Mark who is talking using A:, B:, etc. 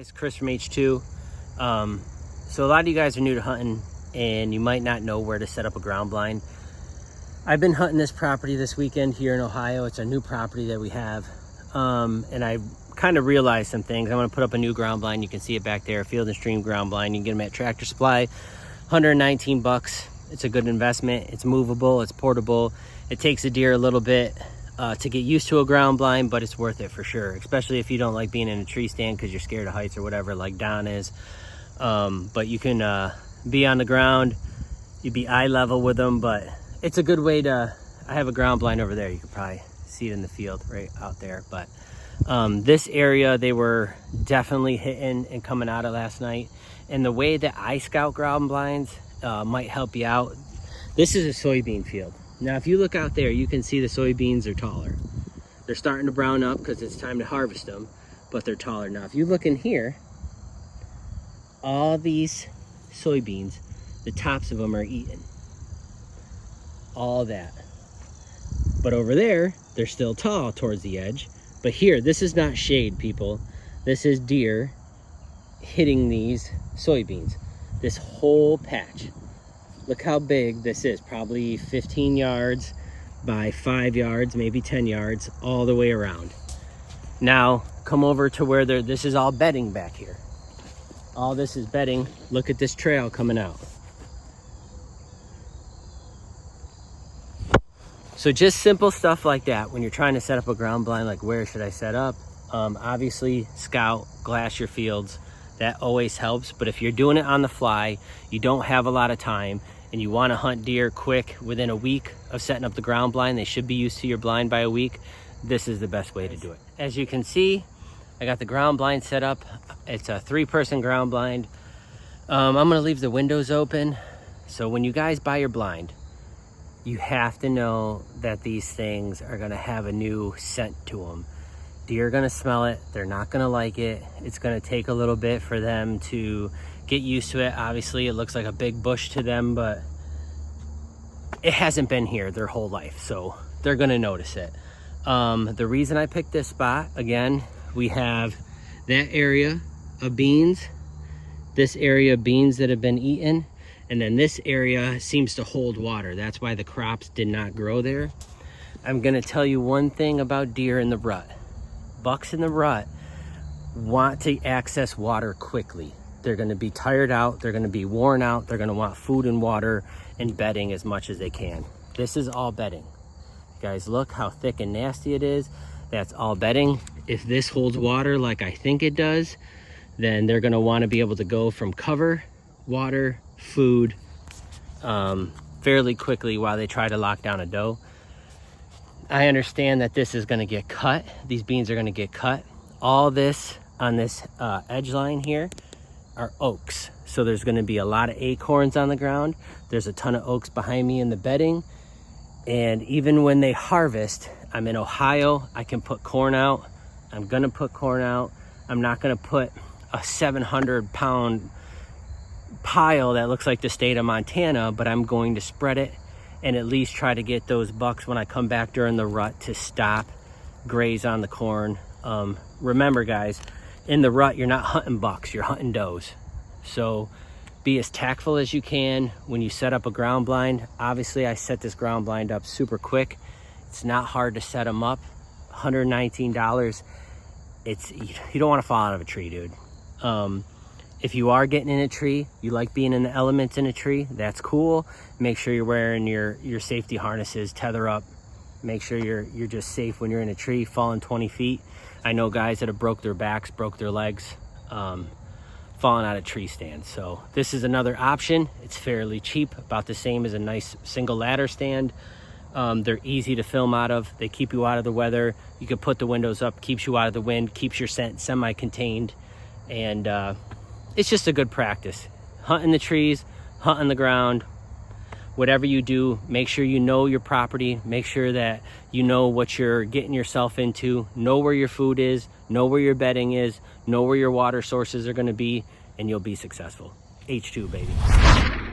A: guys, Chris from H2. So a lot of you guys are new to hunting and you might not know where to set up a ground blind. I've been hunting this property this weekend here in Ohio. It's a new property that we have. And I kind of realized some things. I'm going to put up a new ground blind. You can see it back there, Field and Stream ground blind. You can get them at Tractor Supply, 119 bucks. It's a good investment. It's movable, it's portable. It takes a deer a little bit to get used to a ground blind, but it's worth it for sure, especially if you don't like being in a tree stand because you're scared of heights or whatever, like Don is. But you can be on the ground, you'd be eye level with them, but it's a good way to, I have a ground blind over there. You can probably see it in the field right out there. But this area, they were definitely hitting and coming out of last night. And the way that I scout ground blinds might help you out. This is a soybean field. Now, if you look out there, you can see the soybeans are taller. They're starting to brown up because it's time to harvest them, but they're taller. Now, if you look in here, all these soybeans, the tops of them are eaten. All that. But over there, they're still tall towards the edge. But here, this is not shade, people. This is deer hitting these soybeans. This whole patch. Look how big this is, probably 15 yards by 5 yards, maybe 10 yards, all the way around. Now, come over to where this is all bedding back here. All this is bedding. Look at this trail coming out. So just simple stuff like that when you're trying to set up a ground blind, like where should I set up? Obviously, scout, glass your fields. That always helps. But if you're doing it on the fly, you don't have a lot of time, and you want to hunt deer quick within a week of setting up the ground blind, they should be used to your blind by a week. This is the best way to do it. As you can see, I got the ground blind set up. It's a 3-person ground blind. I'm going to leave the windows open. So when you guys buy your blind, you have to know that these things are going to have a new scent to them. Deer are going to smell it. They're not going to like it. It's going to take a little bit for them to get used to it. Obviously, it looks like a big bush to them, but it hasn't been here their whole life, so they're going to notice it. The reason I picked this spot, again, we have that area of beans, this area of beans that have been eaten, and then this area seems to hold water. That's why the crops did not grow there. I'm going to tell you one thing about deer in the rut. Bucks in the rut want to access water quickly. They're going to be tired out. They're going to be worn out. They're going to want food and water and bedding as much as they can. This is all bedding. Guys, look how thick and nasty it is. That's all bedding. If this holds water like I think it does, then they're going to want to be able to go from cover, water, food fairly quickly while they try to lock down a doe. I understand that this is going to get cut. These beans are going to get cut. All this on this edge line here are oaks. So there's going to be a lot of acorns on the ground. There's a ton of oaks behind me in the bedding. And even when they harvest, I'm in Ohio, I can put corn out. I'm going to put corn out. I'm not going to put a 700-pound pile that looks like the state of Montana, but I'm going to spread it and at least try to get those bucks when I come back during the rut to stop, graze on the corn. Remember, guys, in the rut, you're not hunting bucks, you're hunting does. So be as tactful as you can when you set up a ground blind. Obviously, I set this ground blind up super quick. It's not hard to set them up. $119. You don't want to fall out of a tree, dude. If you are getting in a tree, you like being in the elements in a tree, that's cool. Make sure you're wearing your safety harnesses, tether up. Make sure you're just safe when you're in a tree, falling 20 feet. I know guys that have broke their backs, broke their legs, falling out of tree stands. So this is another option. It's fairly cheap, about the same as a nice single ladder stand. They're easy to film out of. They keep you out of the weather. You can put the windows up, keeps you out of the wind, keeps your scent semi-contained. And it's just a good practice. Hunting the trees, hunting the ground, whatever you do, make sure you know your property. Make sure that you know what you're getting yourself into. Know where your food is, know where your bedding is, know where your water sources are going to be, and you'll be successful. H2, baby.